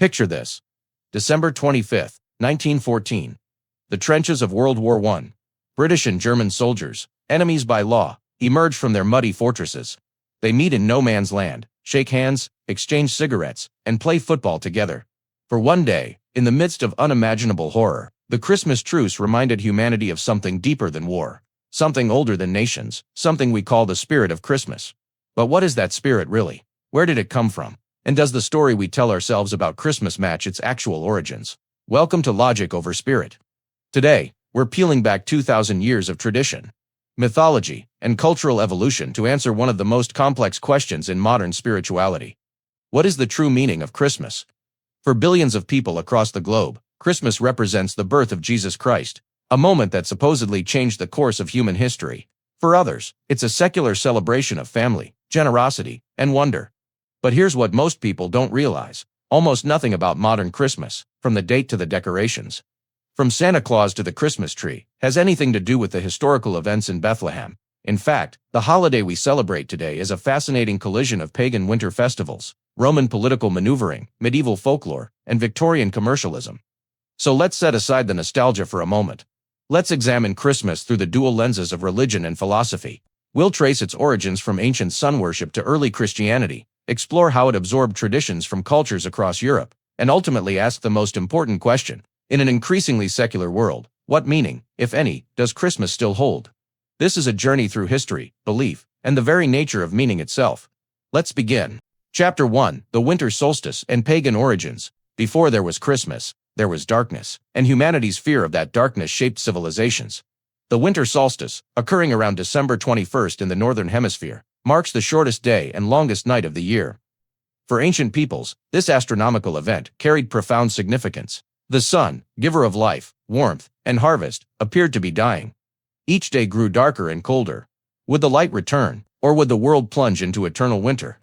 Picture this. December 25th, 1914. The trenches of World War I. British and German soldiers, enemies by law, emerge from their muddy fortresses. They meet in no man's land, shake hands, exchange cigarettes, and play football together. For one day, in the midst of unimaginable horror, the Christmas truce reminded humanity of something deeper than war, something older than nations, something we call the spirit of Christmas. But what is that spirit really? Where did it come from? And does the story we tell ourselves about Christmas match its actual origins? Welcome to Logic Over Spirit. Today, we're peeling back 2,000 years of tradition, mythology, and cultural evolution to answer one of the most complex questions in modern spirituality. What is the true meaning of Christmas? For billions of people across the globe, Christmas represents the birth of Jesus Christ, a moment that supposedly changed the course of human history. For others, it's a secular celebration of family, generosity, and wonder. But here's what most people don't realize: almost nothing about modern Christmas, from the date to the decorations, from Santa Claus to the Christmas tree, has anything to do with the historical events in Bethlehem. In fact, the holiday we celebrate today is a fascinating collision of pagan winter festivals, Roman political maneuvering, medieval folklore, and Victorian commercialism. So let's set aside the nostalgia for a moment. Let's examine Christmas through the dual lenses of religion and philosophy. We'll trace its origins from ancient sun worship to early Christianity, explore how it absorbed traditions from cultures across Europe, and ultimately ask the most important question: in an increasingly secular world, what meaning, if any, does Christmas still hold? This is a journey through history, belief, and the very nature of meaning itself. Let's begin. Chapter 1: The Winter Solstice and Pagan Origins. Before there was Christmas, there was darkness, and humanity's fear of that darkness shaped civilizations. The winter solstice, occurring around December 21st in the northern hemisphere, marks the shortest day and longest night of the year. For ancient peoples, this astronomical event carried profound significance. The sun, giver of life, warmth, and harvest, appeared to be dying. Each day grew darker and colder. Would the light return, or would the world plunge into eternal winter?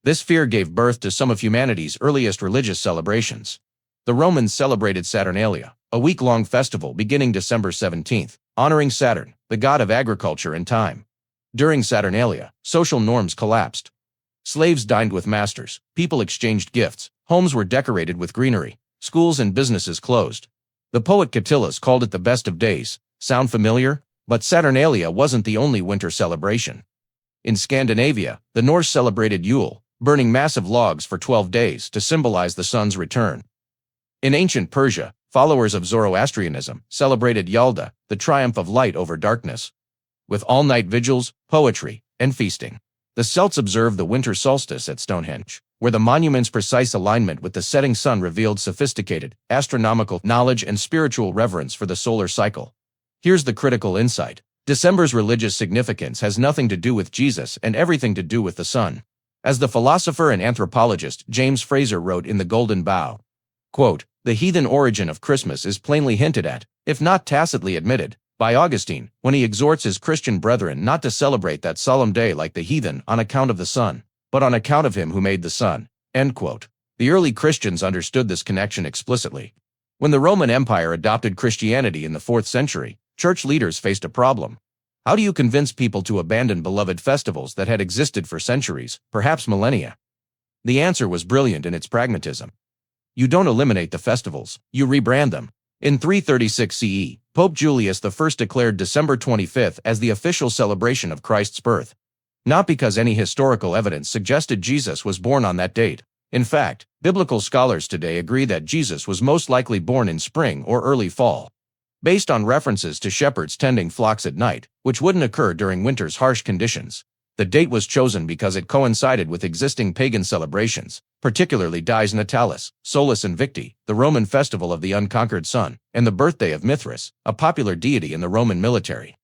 This fear gave birth to some of humanity's earliest religious celebrations. The Romans celebrated Saturnalia, a week-long festival beginning December 17th, honoring Saturn, the god of agriculture and time. During Saturnalia, social norms collapsed. Slaves dined with masters, people exchanged gifts, homes were decorated with greenery, schools and businesses closed. The poet Catullus called it the best of days. Sound familiar? But Saturnalia wasn't the only winter celebration. In Scandinavia, the Norse celebrated Yule, burning massive logs for 12 days to symbolize the sun's return. In ancient Persia, followers of Zoroastrianism celebrated Yalda, the triumph of light over darkness, with all-night vigils, poetry, and feasting. The Celts observed the winter solstice at Stonehenge, where the monument's precise alignment with the setting sun revealed sophisticated, astronomical knowledge and spiritual reverence for the solar cycle. Here's the critical insight: December's religious significance has nothing to do with Jesus and everything to do with the sun. As the philosopher and anthropologist James Frazer wrote in The Golden Bough, quote, "The heathen origin of Christmas is plainly hinted at, if not tacitly admitted, by Augustine, when he exhorts his Christian brethren not to celebrate that solemn day like the heathen on account of the sun, but on account of him who made the sun." End quote. The early Christians understood this connection explicitly. When the Roman Empire adopted Christianity in the 4th century, church leaders faced a problem. How do you convince people to abandon beloved festivals that had existed for centuries, perhaps millennia? The answer was brilliant in its pragmatism. You don't eliminate the festivals, you rebrand them. In 336 CE, Pope Julius I declared December 25th as the official celebration of Christ's birth. Not because any historical evidence suggested Jesus was born on that date. In fact, biblical scholars today agree that Jesus was most likely born in spring or early fall, based on references to shepherds tending flocks at night, which wouldn't occur during winter's harsh conditions. The date was chosen because it coincided with existing pagan celebrations, particularly Dies Natalis, Solus Invicti, the Roman festival of the unconquered sun, and the birthday of Mithras, a popular deity in the Roman military.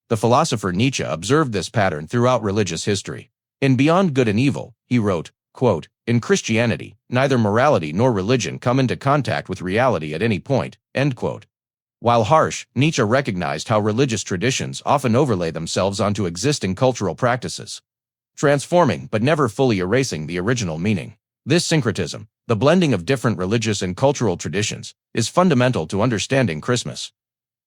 The philosopher Nietzsche observed this pattern throughout religious history. In Beyond Good and Evil, he wrote, quote, "In Christianity, neither morality nor religion come into contact with reality at any point," end quote. While harsh, Nietzsche recognized how religious traditions often overlay themselves onto existing cultural practices, transforming but never fully erasing the original meaning. This syncretism, the blending of different religious and cultural traditions, is fundamental to understanding Christmas.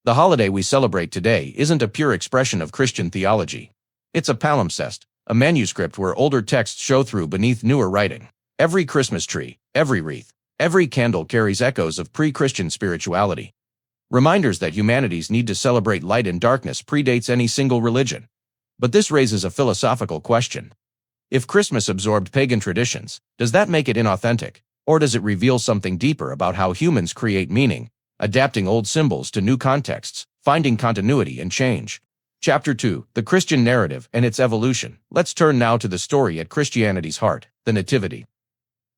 The holiday we celebrate today isn't a pure expression of Christian theology. It's a palimpsest, a manuscript where older texts show through beneath newer writing. Every Christmas tree, every wreath, Every candle carries echoes of pre-Christian spirituality. Reminders that humanity's need to celebrate light and darkness predates any single religion. But this raises a philosophical question. If Christmas absorbed pagan traditions, does that make it inauthentic? Or does it reveal something deeper about how humans create meaning, adapting old symbols to new contexts, finding continuity and change? Chapter 2, The Christian Narrative and Its Evolution. Let's turn now to the story at Christianity's heart, the Nativity.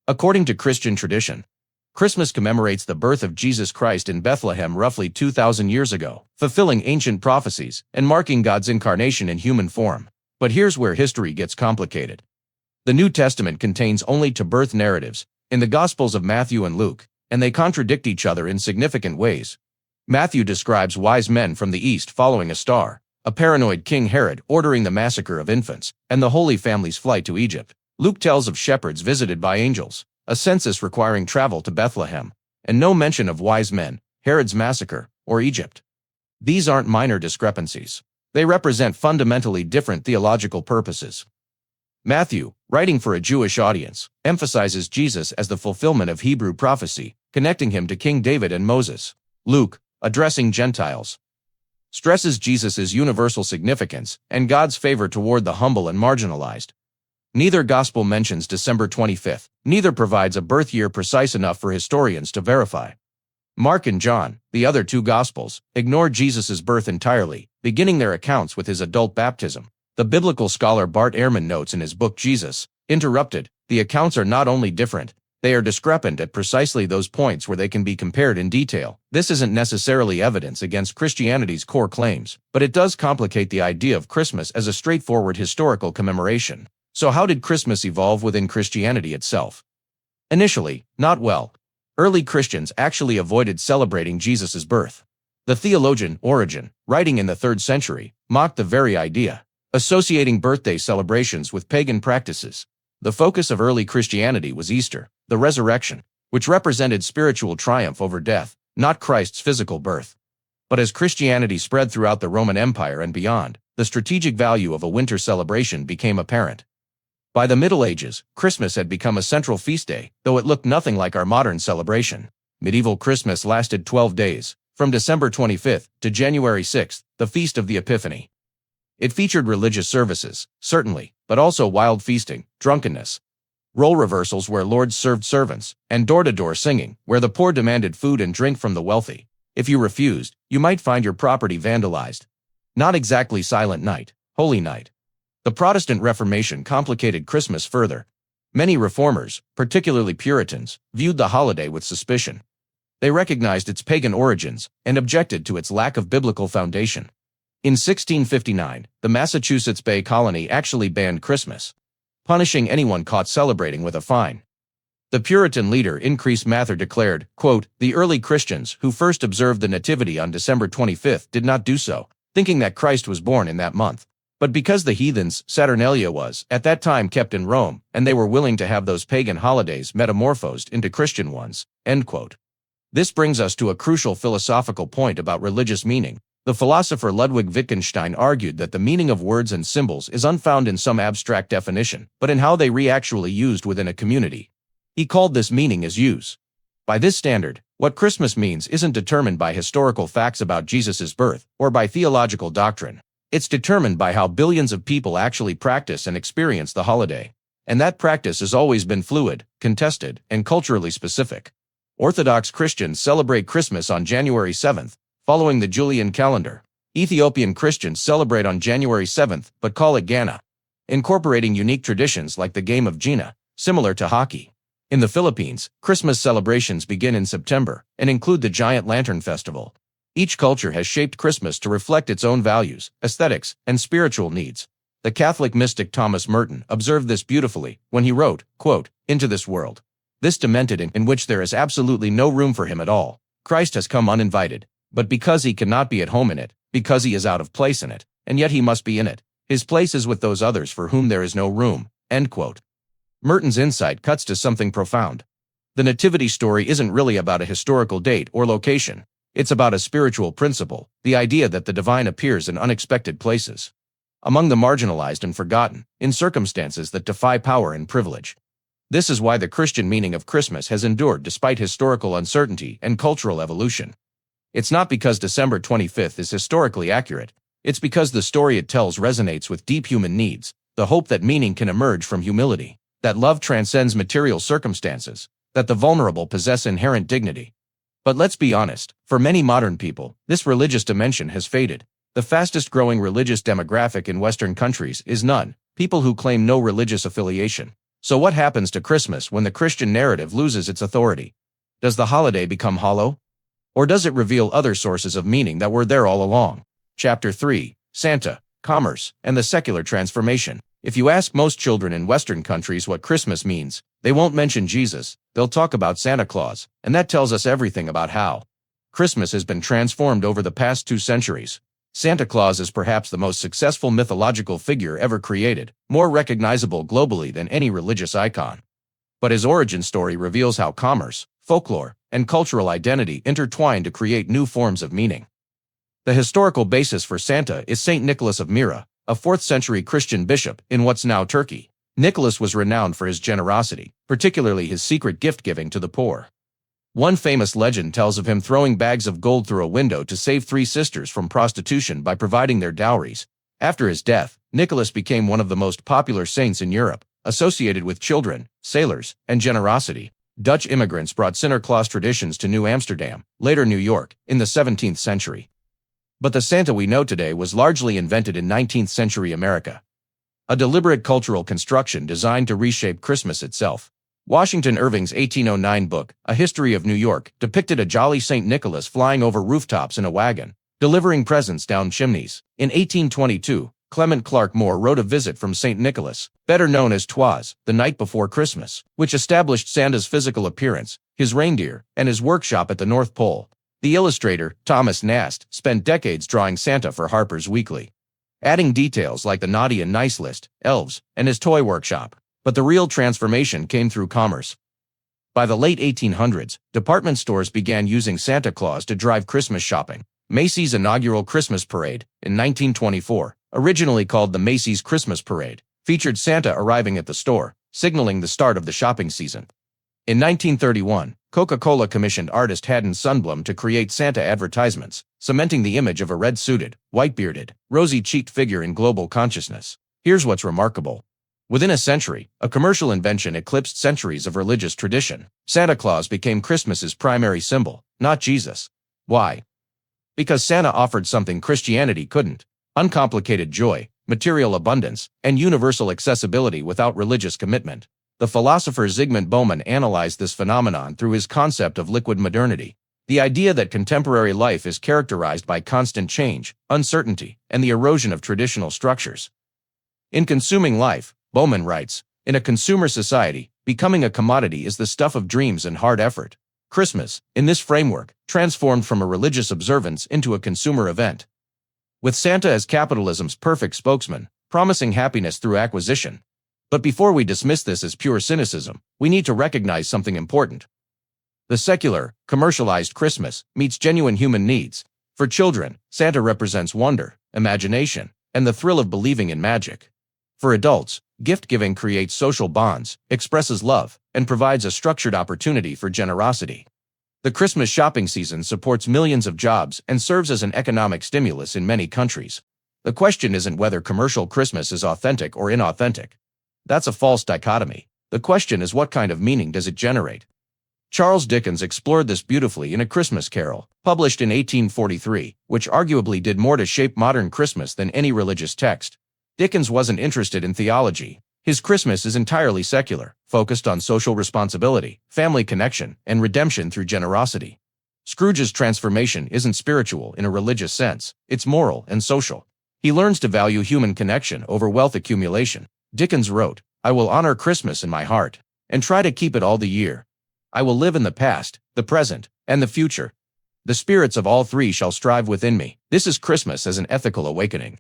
According to Christian tradition, Christmas commemorates the birth of Jesus Christ in Bethlehem roughly 2,000 years ago, fulfilling ancient prophecies and marking God's incarnation in human form. But here's where history gets complicated. The New Testament contains only two-birth narratives, in the Gospels of Matthew and Luke, and they contradict each other in significant ways. Matthew describes wise men from the east following a star, a paranoid King Herod ordering the massacre of infants, and the Holy Family's flight to Egypt. Luke tells of shepherds visited by angels, a census requiring travel to Bethlehem, and no mention of wise men, Herod's massacre, or Egypt. These aren't minor discrepancies. They represent fundamentally different theological purposes. Matthew, writing for a Jewish audience, emphasizes Jesus as the fulfillment of Hebrew prophecy, connecting him to King David and Moses. Luke, addressing Gentiles, stresses Jesus' universal significance and God's favor toward the humble and marginalized. Neither gospel mentions December 25th, neither provides a birth year precise enough for historians to verify. Mark and John, the other two gospels, ignore Jesus' birth entirely, beginning their accounts with his adult baptism. The biblical scholar Bart Ehrman notes in his book Jesus, Interrupted, the accounts are not only different, they are discrepant at precisely those points where they can be compared in detail. This isn't necessarily evidence against Christianity's core claims, but it does complicate the idea of Christmas as a straightforward historical commemoration. So how did Christmas evolve within Christianity itself? Initially, not well. Early Christians actually avoided celebrating Jesus' birth. The theologian Origen, writing in the 3rd century, mocked the very idea, associating birthday celebrations with pagan practices. The focus of early Christianity was Easter, the resurrection, which represented spiritual triumph over death, not Christ's physical birth. But as Christianity spread throughout the Roman Empire and beyond, the strategic value of a winter celebration became apparent. By the Middle Ages, Christmas had become a central feast day, though it looked nothing like our modern celebration. Medieval Christmas lasted 12 days, from December 25th to January 6th, the Feast of the Epiphany. It featured religious services, certainly, but also wild feasting, drunkenness, role reversals where lords served servants, and door-to-door singing, where the poor demanded food and drink from the wealthy. If you refused, you might find your property vandalized. Not exactly Silent Night, Holy Night. The Protestant Reformation complicated Christmas further. Many reformers, particularly Puritans, viewed the holiday with suspicion. They recognized its pagan origins and objected to its lack of biblical foundation. In 1659, the Massachusetts Bay Colony actually banned Christmas, punishing anyone caught celebrating with a fine. The Puritan leader Increase Mather declared, quote, "The early Christians who first observed the Nativity on December 25th did not do so, thinking that Christ was born in that month. But because the heathens' Saturnalia was, at that time, kept in Rome, and they were willing to have those pagan holidays metamorphosed into Christian ones." End quote. This brings us to a crucial philosophical point about religious meaning. The philosopher Ludwig Wittgenstein argued that the meaning of words and symbols is unfound in some abstract definition, but in how they actually used within a community. He called this meaning as use. By this standard, what Christmas means isn't determined by historical facts about Jesus' birth or by theological doctrine. It's determined by how billions of people actually practice and experience the holiday. And that practice has always been fluid, contested, and culturally specific. Orthodox Christians celebrate Christmas on January 7th, following the Julian calendar. Ethiopian Christians celebrate on January 7th but call it Gana, incorporating unique traditions like the game of Gina, similar to hockey. In the Philippines, Christmas celebrations begin in September and include the Giant Lantern Festival. Each culture has shaped Christmas to reflect its own values, aesthetics, and spiritual needs. The Catholic mystic Thomas Merton observed this beautifully when he wrote, quote, "Into this world, this demented in which there is absolutely no room for him at all, Christ has come uninvited. But because he cannot be at home in it, because he is out of place in it, and yet he must be in it, his place is with those others for whom there is no room." End quote. Merton's insight cuts to something profound. The Nativity story isn't really about a historical date or location. It's about a spiritual principle, the idea that the divine appears in unexpected places, among the marginalized and forgotten, in circumstances that defy power and privilege. This is why the Christian meaning of Christmas has endured despite historical uncertainty and cultural evolution. It's not because December 25th is historically accurate. It's because the story it tells resonates with deep human needs, the hope that meaning can emerge from humility, that love transcends material circumstances, that the vulnerable possess inherent dignity. But let's be honest, for many modern people, this religious dimension has faded. The fastest growing religious demographic in Western countries is none, people who claim no religious affiliation. So what happens to Christmas when the Christian narrative loses its authority? Does the holiday become hollow? Or does it reveal other sources of meaning that were there all along? Chapter 3, Santa, Commerce, and the Secular Transformation. If you ask most children in Western countries what Christmas means, they won't mention Jesus, they'll talk about Santa Claus, and that tells us everything about how Christmas has been transformed over the past 2 centuries. Santa Claus is perhaps the most successful mythological figure ever created, more recognizable globally than any religious icon. But his origin story reveals how commerce, folklore, and cultural identity intertwine to create new forms of meaning. The historical basis for Santa is Saint Nicholas of Myra, a 4th century Christian bishop in what's now Turkey. Nicholas was renowned for his generosity, particularly his secret gift-giving to the poor. One famous legend tells of him throwing bags of gold through a window to save 3 sisters from prostitution by providing their dowries. After his death, Nicholas became one of the most popular saints in Europe, associated with children, sailors, and generosity. Dutch immigrants brought Sinterklaas traditions to New Amsterdam, later New York, in the 17th century. But the Santa we know today was largely invented in 19th century America. A deliberate cultural construction designed to reshape Christmas itself. Washington Irving's 1809 book, A History of New York, depicted a jolly St. Nicholas flying over rooftops in a wagon, delivering presents down chimneys. In 1822, Clement Clark Moore wrote A Visit from St. Nicholas, better known as Twas, the Night Before Christmas, which established Santa's physical appearance, his reindeer, and his workshop at the North Pole. The illustrator, Thomas Nast, spent decades drawing Santa for Harper's Weekly, adding details like the naughty and nice list, elves, and his toy workshop. But the real transformation came through commerce. By the late 1800s, department stores began using Santa Claus to drive Christmas shopping. Macy's inaugural Christmas parade, in 1924, originally called the Macy's Christmas Parade, featured Santa arriving at the store, signaling the start of the shopping season. In 1931, Coca-Cola commissioned artist Haddon Sundblom to create Santa advertisements, cementing the image of a red-suited, white-bearded, rosy-cheeked figure in global consciousness. Here's what's remarkable. Within a century, a commercial invention eclipsed centuries of religious tradition. Santa Claus became Christmas's primary symbol, not Jesus. Why? Because Santa offered something Christianity couldn't: uncomplicated joy, material abundance, and universal accessibility without religious commitment. The philosopher Zygmunt Bauman analyzed this phenomenon through his concept of liquid modernity, the idea that contemporary life is characterized by constant change, uncertainty, and the erosion of traditional structures. In Consuming Life, Bauman writes, in a consumer society, becoming a commodity is the stuff of dreams and hard effort. Christmas, in this framework, transformed from a religious observance into a consumer event, with Santa as capitalism's perfect spokesman, promising happiness through acquisition. But before we dismiss this as pure cynicism, we need to recognize something important. The secular, commercialized Christmas meets genuine human needs. For children, Santa represents wonder, imagination, and the thrill of believing in magic. For adults, gift-giving creates social bonds, expresses love, and provides a structured opportunity for generosity. The Christmas shopping season supports millions of jobs and serves as an economic stimulus in many countries. The question isn't whether commercial Christmas is authentic or inauthentic. That's a false dichotomy. The question is, what kind of meaning does it generate? Charles Dickens explored this beautifully in A Christmas Carol, published in 1843, which arguably did more to shape modern Christmas than any religious text. Dickens wasn't interested in theology. His Christmas is entirely secular, focused on social responsibility, family connection, and redemption through generosity. Scrooge's transformation isn't spiritual in a religious sense, it's moral and social. He learns to value human connection over wealth accumulation. Dickens wrote, "I will honor Christmas in my heart, and try to keep it all the year. I will live in the past, the present, and the future. The spirits of all three shall strive within me." This is Christmas as an ethical awakening.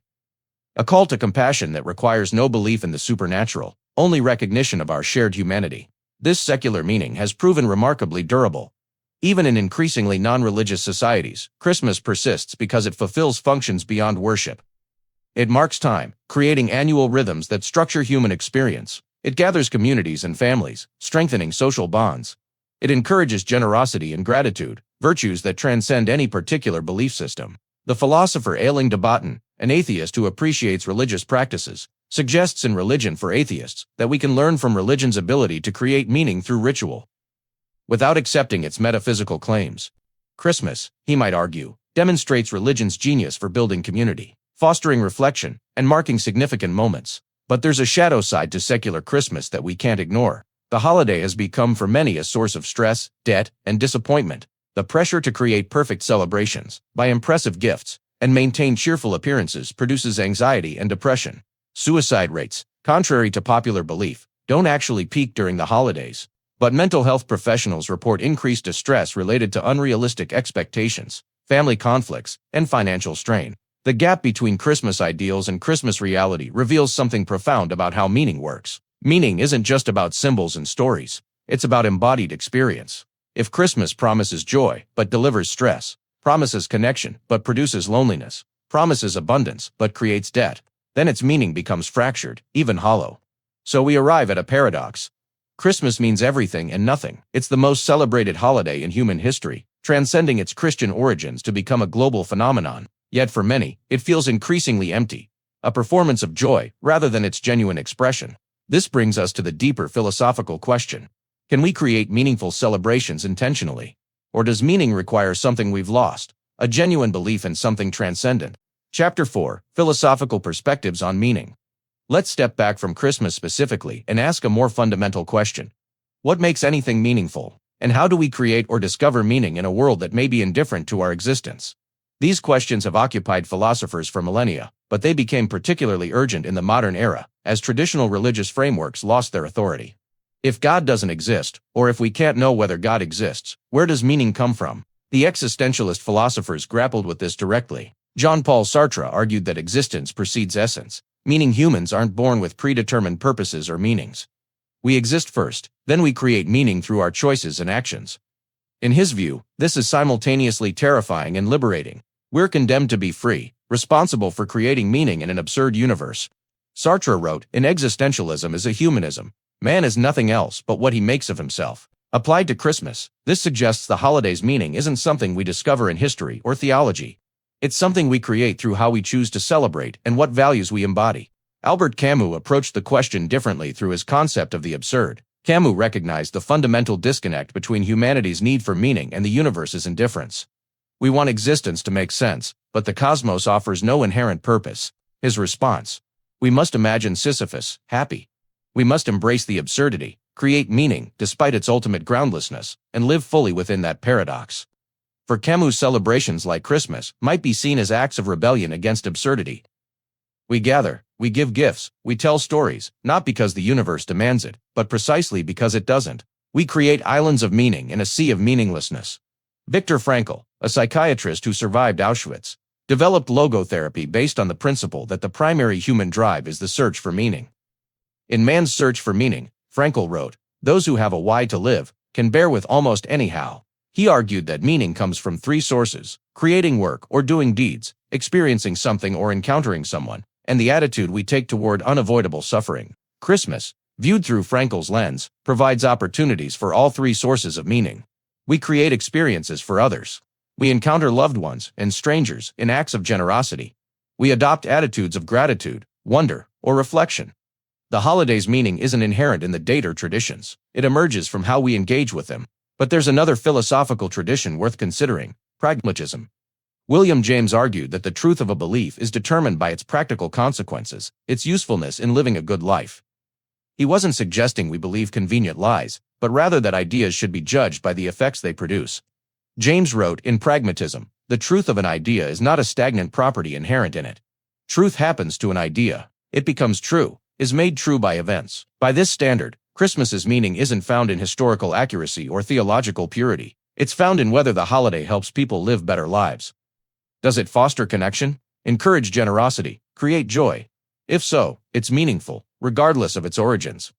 A call to compassion that requires no belief in the supernatural, only recognition of our shared humanity. This secular meaning has proven remarkably durable. Even in increasingly non-religious societies, Christmas persists because it fulfills functions beyond worship. It marks time, creating annual rhythms that structure human experience. It gathers communities and families, strengthening social bonds. It encourages generosity and gratitude, virtues that transcend any particular belief system. The philosopher Ailing de Botton, an atheist who appreciates religious practices, suggests in Religion for Atheists that we can learn from religion's ability to create meaning through ritual, without accepting its metaphysical claims. Christmas, he might argue, demonstrates religion's genius for building community, fostering reflection, and marking significant moments. But there's a shadow side to secular Christmas that we can't ignore. The holiday has become for many a source of stress, debt, and disappointment. The pressure to create perfect celebrations, buy impressive gifts, and maintain cheerful appearances produces anxiety and depression. Suicide rates, contrary to popular belief, don't actually peak during the holidays. But mental health professionals report increased distress related to unrealistic expectations, family conflicts, and financial strain. The gap between Christmas ideals and Christmas reality reveals something profound about how meaning works. Meaning isn't just about symbols and stories. It's about embodied experience. If Christmas promises joy but delivers stress, promises connection but produces loneliness, promises abundance but creates debt, then its meaning becomes fractured, even hollow. So we arrive at a paradox. Christmas means everything and nothing. It's the most celebrated holiday in human history, transcending its Christian origins to become a global phenomenon. Yet for many, it feels increasingly empty, a performance of joy rather than its genuine expression. This brings us to the deeper philosophical question. Can we create meaningful celebrations intentionally? Or does meaning require something we've lost, a genuine belief in something transcendent? Chapter 4, Philosophical Perspectives on Meaning. Let's step back from Christmas specifically and ask a more fundamental question. What makes anything meaningful? And how do we create or discover meaning in a world that may be indifferent to our existence? These questions have occupied philosophers for millennia, but they became particularly urgent in the modern era, as traditional religious frameworks lost their authority. If God doesn't exist, or if we can't know whether God exists, where does meaning come from? The existentialist philosophers grappled with this directly. Jean-Paul Sartre argued that existence precedes essence, meaning humans aren't born with predetermined purposes or meanings. We exist first, then we create meaning through our choices and actions. In his view, this is simultaneously terrifying and liberating. We're condemned to be free, responsible for creating meaning in an absurd universe. Sartre wrote, "In existentialism is a humanism. Man is nothing else but what he makes of himself." Applied to Christmas, this suggests the holiday's meaning isn't something we discover in history or theology. It's something we create through how we choose to celebrate and what values we embody. Albert Camus approached the question differently through his concept of the absurd. Camus recognized the fundamental disconnect between humanity's need for meaning and the universe's indifference. We want existence to make sense, but the cosmos offers no inherent purpose. His response: we must imagine Sisyphus happy. We must embrace the absurdity, create meaning despite its ultimate groundlessness, and live fully within that paradox. For Camus, celebrations like Christmas might be seen as acts of rebellion against absurdity. We gather, we give gifts, we tell stories, not because the universe demands it, but precisely because it doesn't. We create islands of meaning in a sea of meaninglessness. Viktor Frankl, a psychiatrist who survived Auschwitz, developed logotherapy based on the principle that the primary human drive is the search for meaning. In Man's Search for Meaning, Frankl wrote, "Those who have a why to live can bear with almost any how." He argued that meaning comes from three sources: creating work or doing deeds, experiencing something or encountering someone, and the attitude we take toward unavoidable suffering. Christmas, viewed through Frankl's lens, provides opportunities for all three sources of meaning. We create experiences for others. We encounter loved ones and strangers in acts of generosity. We adopt attitudes of gratitude, wonder, or reflection. The holiday's meaning isn't inherent in the date or traditions. It emerges from how we engage with them. But there's another philosophical tradition worth considering: pragmatism. William James argued that the truth of a belief is determined by its practical consequences, its usefulness in living a good life. He wasn't suggesting we believe convenient lies, but rather that ideas should be judged by the effects they produce. James wrote, in Pragmatism, "The truth of an idea is not a stagnant property inherent in it. Truth happens to an idea. It becomes true, is made true by events." By this standard, Christmas's meaning isn't found in historical accuracy or theological purity. It's found in whether the holiday helps people live better lives. Does it foster connection, encourage generosity, create joy? If so, it's meaningful, regardless of its origins.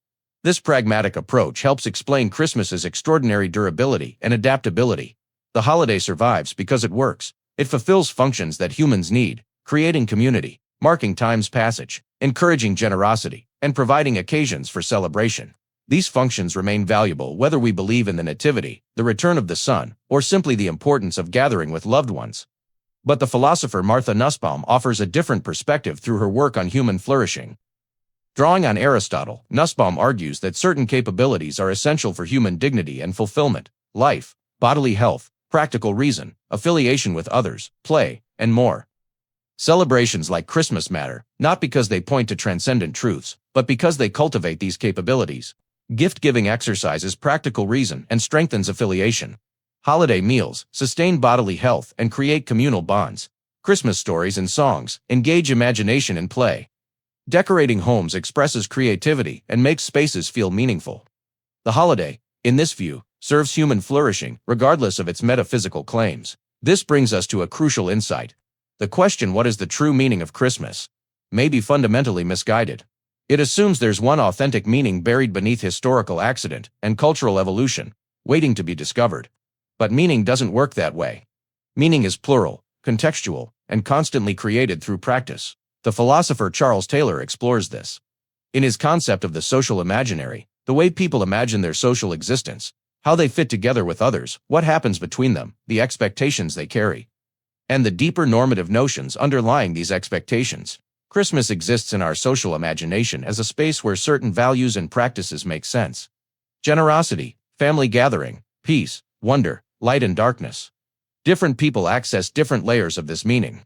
This pragmatic approach helps explain Christmas's extraordinary durability and adaptability. The holiday survives because it works. It fulfills functions that humans need, creating community, marking time's passage, encouraging generosity, and providing occasions for celebration. These functions remain valuable whether we believe in the nativity, the return of the sun, or simply the importance of gathering with loved ones. But the philosopher Martha Nussbaum offers a different perspective through her work on human flourishing. Drawing on Aristotle, Nussbaum argues that certain capabilities are essential for human dignity and fulfillment: life, bodily health, practical reason, affiliation with others, play, and more. Celebrations like Christmas matter, not because they point to transcendent truths, but because they cultivate these capabilities. Gift-giving exercises practical reason and strengthens affiliation. Holiday meals sustain bodily health and create communal bonds. Christmas stories and songs engage imagination and play. Decorating homes expresses creativity and makes spaces feel meaningful. The holiday, in this view, serves human flourishing, regardless of its metaphysical claims. This brings us to a crucial insight. The question, what is the true meaning of Christmas, may be fundamentally misguided. It assumes there's one authentic meaning buried beneath historical accident and cultural evolution, waiting to be discovered. But meaning doesn't work that way. Meaning is plural, contextual, and constantly created through practice. The philosopher Charles Taylor explores this. In his concept of the social imaginary, the way people imagine their social existence, how they fit together with others, what happens between them, the expectations they carry, and the deeper normative notions underlying these expectations. Christmas exists in our social imagination as a space where certain values and practices make sense. Generosity, family gathering, peace, wonder, light and darkness. Different people access different layers of this meaning.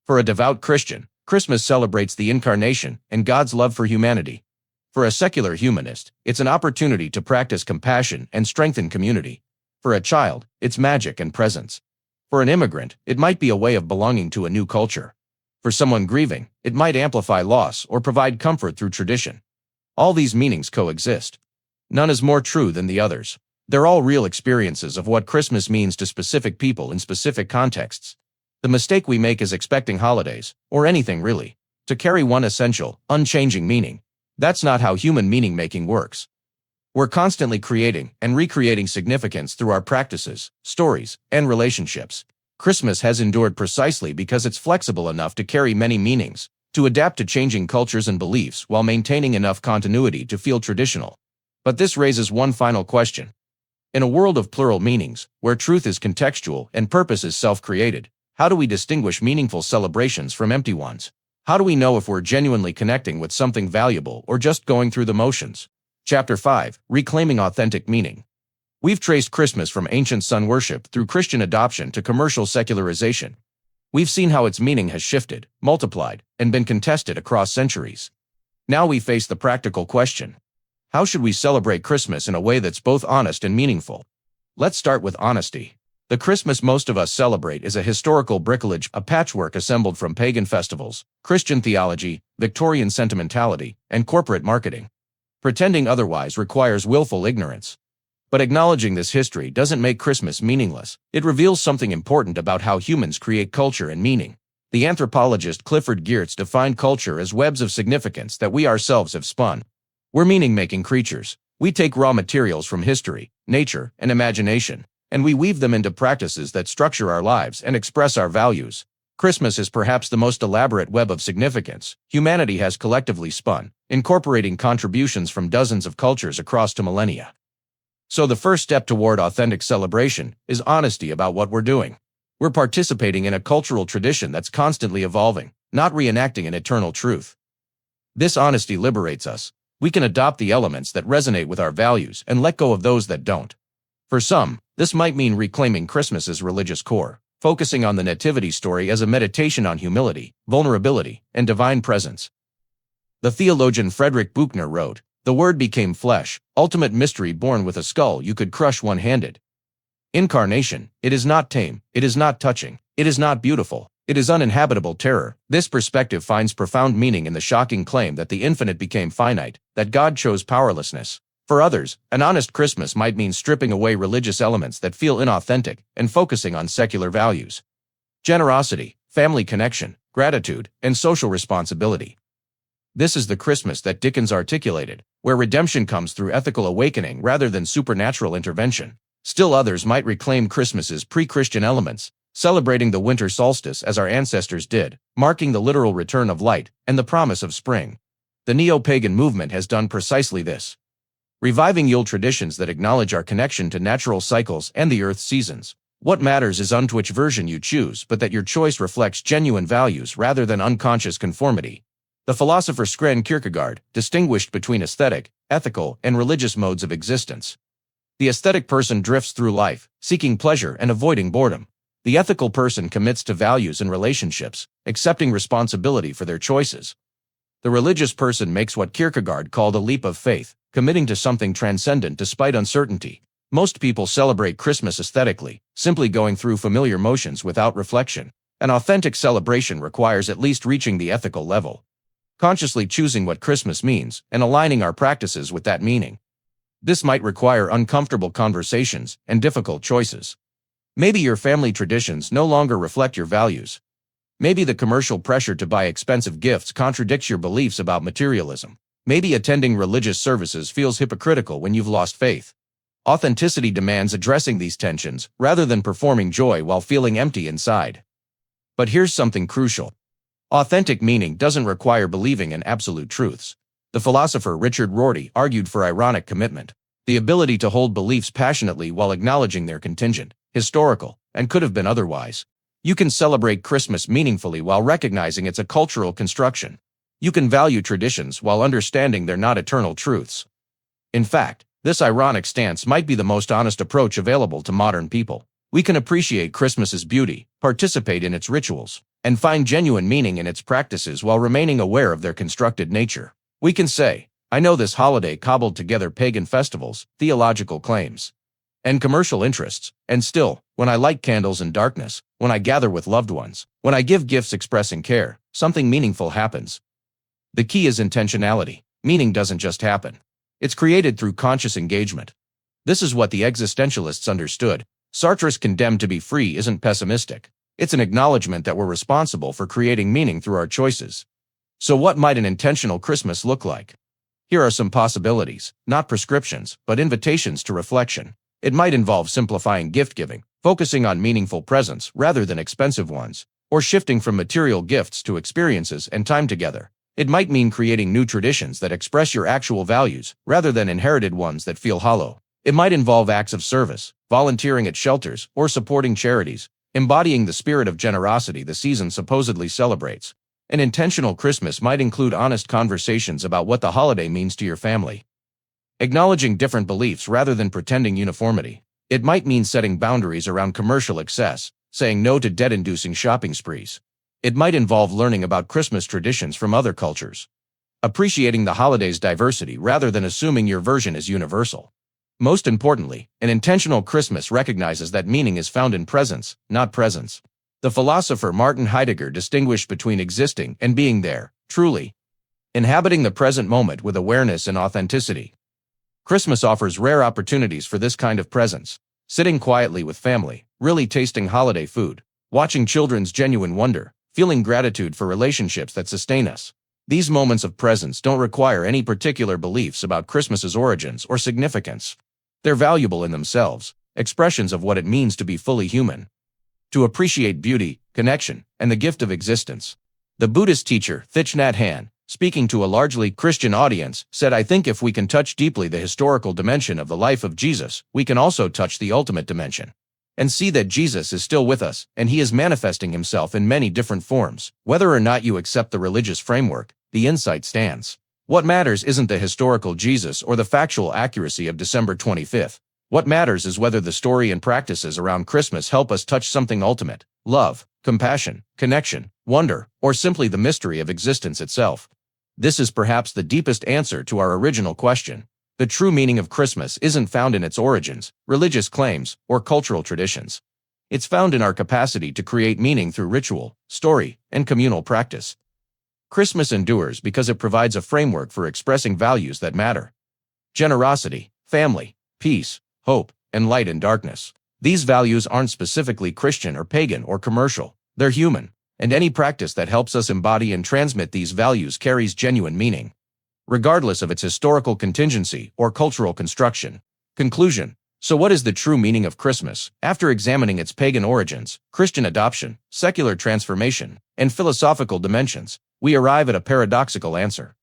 For a devout Christian, Christmas celebrates the incarnation and God's love for humanity. For a secular humanist, it's an opportunity to practice compassion and strengthen community. For a child, it's magic and presence. For an immigrant, it might be a way of belonging to a new culture. For someone grieving, it might amplify loss or provide comfort through tradition. All these meanings coexist. None is more true than the others. They're all real experiences of what Christmas means to specific people in specific contexts. The mistake we make is expecting holidays, or anything really, to carry one essential, unchanging meaning. That's not how human meaning-making works. We're constantly creating and recreating significance through our practices, stories, and relationships. Christmas has endured precisely because it's flexible enough to carry many meanings, to adapt to changing cultures and beliefs while maintaining enough continuity to feel traditional. But this raises one final question. In a world of plural meanings, where truth is contextual and purpose is self-created, how do we distinguish meaningful celebrations from empty ones? How do we know if we're genuinely connecting with something valuable or just going through the motions? Chapter 5, Reclaiming Authentic Meaning. We've traced Christmas from ancient sun worship through Christian adoption to commercial secularization. We've seen how its meaning has shifted, multiplied, and been contested across centuries. Now we face the practical question. How should we celebrate Christmas in a way that's both honest and meaningful? Let's start with honesty. The Christmas most of us celebrate is a historical bricolage, a patchwork assembled from pagan festivals, Christian theology, Victorian sentimentality, and corporate marketing. Pretending otherwise requires willful ignorance. But acknowledging this history doesn't make Christmas meaningless. It reveals something important about how humans create culture and meaning. The anthropologist Clifford Geertz defined culture as webs of significance that we ourselves have spun. We're meaning-making creatures. We take raw materials from history, nature, and imagination, and we weave them into practices that structure our lives and express our values. Christmas is perhaps the most elaborate web of significance humanity has collectively spun, incorporating contributions from dozens of cultures across two millennia. So the first step toward authentic celebration is honesty about what we're doing. We're participating in a cultural tradition that's constantly evolving, not reenacting an eternal truth. This honesty liberates us. We can adopt the elements that resonate with our values and let go of those that don't. For some, this might mean reclaiming Christmas's religious core, focusing on the nativity story as a meditation on humility, vulnerability, and divine presence. The theologian Frederick Buechner wrote, "The Word became flesh, ultimate mystery born with a skull you could crush one-handed." Incarnation, it is not tame, it is not touching, it is not beautiful, it is uninhabitable terror. This perspective finds profound meaning in the shocking claim that the infinite became finite, that God chose powerlessness. For others, an honest Christmas might mean stripping away religious elements that feel inauthentic and focusing on secular values. Generosity, family connection, gratitude, and social responsibility. This is the Christmas that Dickens articulated, where redemption comes through ethical awakening rather than supernatural intervention. Still others might reclaim Christmas's pre-Christian elements, celebrating the winter solstice as our ancestors did, marking the literal return of light and the promise of spring. The neo-pagan movement has done precisely this, reviving Yule traditions that acknowledge our connection to natural cycles and the Earth's seasons. What matters is not which version you choose, but that your choice reflects genuine values rather than unconscious conformity. The philosopher Søren Kierkegaard distinguished between aesthetic, ethical, and religious modes of existence. The aesthetic person drifts through life, seeking pleasure and avoiding boredom. The ethical person commits to values and relationships, accepting responsibility for their choices. The religious person makes what Kierkegaard called a leap of faith, committing to something transcendent despite uncertainty. Most people celebrate Christmas aesthetically, simply going through familiar motions without reflection. An authentic celebration requires at least reaching the ethical level, consciously choosing what Christmas means and aligning our practices with that meaning. This might require uncomfortable conversations and difficult choices. Maybe your family traditions no longer reflect your values. Maybe the commercial pressure to buy expensive gifts contradicts your beliefs about materialism. Maybe attending religious services feels hypocritical when you've lost faith. Authenticity demands addressing these tensions rather than performing joy while feeling empty inside. But here's something crucial. Authentic meaning doesn't require believing in absolute truths. The philosopher Richard Rorty argued for ironic commitment, the ability to hold beliefs passionately while acknowledging their contingent, historical, and could have been otherwise. You can celebrate Christmas meaningfully while recognizing it's a cultural construction. You can value traditions while understanding they're not eternal truths. In fact, this ironic stance might be the most honest approach available to modern people. We can appreciate Christmas's beauty, participate in its rituals, and find genuine meaning in its practices while remaining aware of their constructed nature. We can say, I know this holiday cobbled together pagan festivals, theological claims, and commercial interests, and still, when I light candles in darkness, when I gather with loved ones, when I give gifts expressing care, something meaningful happens. The key is intentionality. Meaning doesn't just happen. It's created through conscious engagement. This is what the existentialists understood. Sartre's condemned to be free isn't pessimistic. It's an acknowledgement that we're responsible for creating meaning through our choices. So what might an intentional Christmas look like? Here are some possibilities, not prescriptions, but invitations to reflection. It might involve simplifying gift-giving, focusing on meaningful presents rather than expensive ones, or shifting from material gifts to experiences and time together. It might mean creating new traditions that express your actual values rather than inherited ones that feel hollow. It might involve acts of service, volunteering at shelters, or supporting charities, embodying the spirit of generosity the season supposedly celebrates. An intentional Christmas might include honest conversations about what the holiday means to your family. Acknowledging different beliefs rather than pretending uniformity. It might mean setting boundaries around commercial excess, saying no to debt-inducing shopping sprees. It might involve learning about Christmas traditions from other cultures. Appreciating the holiday's diversity rather than assuming your version is universal. Most importantly, an intentional Christmas recognizes that meaning is found in presence, not presence. The philosopher Martin Heidegger distinguished between existing and being there, truly, inhabiting the present moment with awareness and authenticity. Christmas offers rare opportunities for this kind of presence. Sitting quietly with family, really tasting holiday food, watching children's genuine wonder, feeling gratitude for relationships that sustain us. These moments of presence don't require any particular beliefs about Christmas's origins or significance. They're valuable in themselves, expressions of what it means to be fully human. To appreciate beauty, connection, and the gift of existence. The Buddhist teacher Thich Nhat Hanh, speaking to a largely Christian audience, said, I think if we can touch deeply the historical dimension of the life of Jesus, we can also touch the ultimate dimension. And see that Jesus is still with us, and he is manifesting himself in many different forms. Whether or not you accept the religious framework, the insight stands. What matters isn't the historical Jesus or the factual accuracy of December 25th. What matters is whether the story and practices around Christmas help us touch something ultimate: love, compassion, connection, wonder, or simply the mystery of existence itself. This is perhaps the deepest answer to our original question. The true meaning of Christmas isn't found in its origins, religious claims, or cultural traditions. It's found in our capacity to create meaning through ritual, story, and communal practice. Christmas endures because it provides a framework for expressing values that matter: generosity, family, peace, hope, and light in darkness. These values aren't specifically Christian or pagan or commercial. They're human, and any practice that helps us embody and transmit these values carries genuine meaning, regardless of its historical contingency or cultural construction. Conclusion. So what is the true meaning of Christmas? After examining its pagan origins, Christian adoption, secular transformation, and philosophical dimensions, we arrive at a paradoxical answer.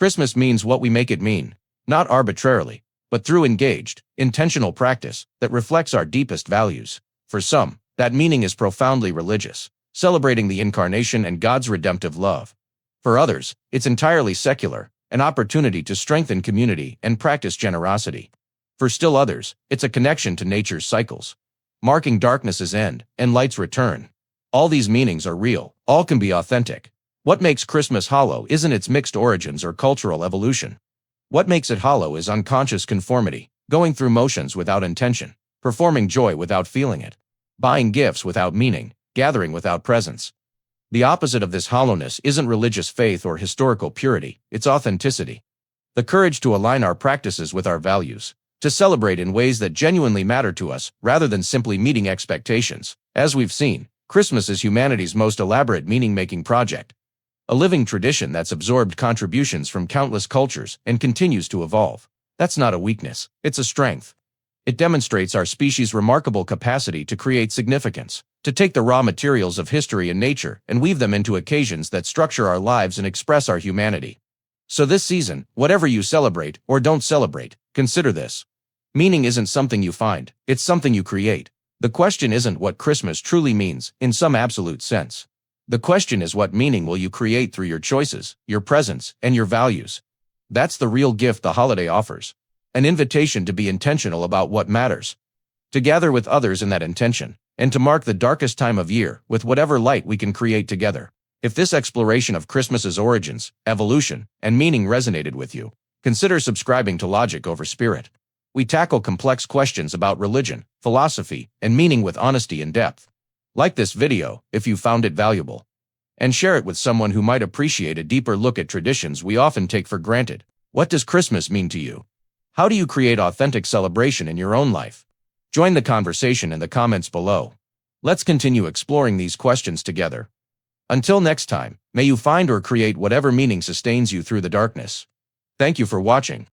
Christmas means what we make it mean, not arbitrarily, but through engaged, intentional practice that reflects our deepest values. For some, that meaning is profoundly religious, celebrating the incarnation and God's redemptive love. For others, it's entirely secular, an opportunity to strengthen community and practice generosity. For still others, it's a connection to nature's cycles, marking darkness's end and light's return. All these meanings are real, all can be authentic. What makes Christmas hollow isn't its mixed origins or cultural evolution. What makes it hollow is unconscious conformity, going through motions without intention, performing joy without feeling it, buying gifts without meaning, gathering without presence. The opposite of this hollowness isn't religious faith or historical purity, it's authenticity. The courage to align our practices with our values, to celebrate in ways that genuinely matter to us rather than simply meeting expectations. As we've seen, Christmas is humanity's most elaborate meaning-making project, a living tradition that's absorbed contributions from countless cultures and continues to evolve. That's not a weakness, it's a strength. It demonstrates our species' remarkable capacity to create significance, to take the raw materials of history and nature and weave them into occasions that structure our lives and express our humanity. So this season, whatever you celebrate or don't celebrate, consider this. Meaning isn't something you find, it's something you create. The question isn't what Christmas truly means, in some absolute sense. The question is what meaning will you create through your choices, your presence, and your values. That's the real gift the holiday offers. An invitation to be intentional about what matters, to gather with others in that intention, and to mark the darkest time of year with whatever light we can create together. If this exploration of Christmas's origins, evolution, and meaning resonated with you, consider subscribing to Logic Over Spirit. We tackle complex questions about religion, philosophy, and meaning with honesty and depth. Like this video if you found it valuable, and share it with someone who might appreciate a deeper look at traditions we often take for granted. What does Christmas mean to you? How do you create authentic celebration in your own life? Join the conversation in the comments below. Let's continue exploring these questions together. Until next time, may you find or create whatever meaning sustains you through the darkness. Thank you for watching.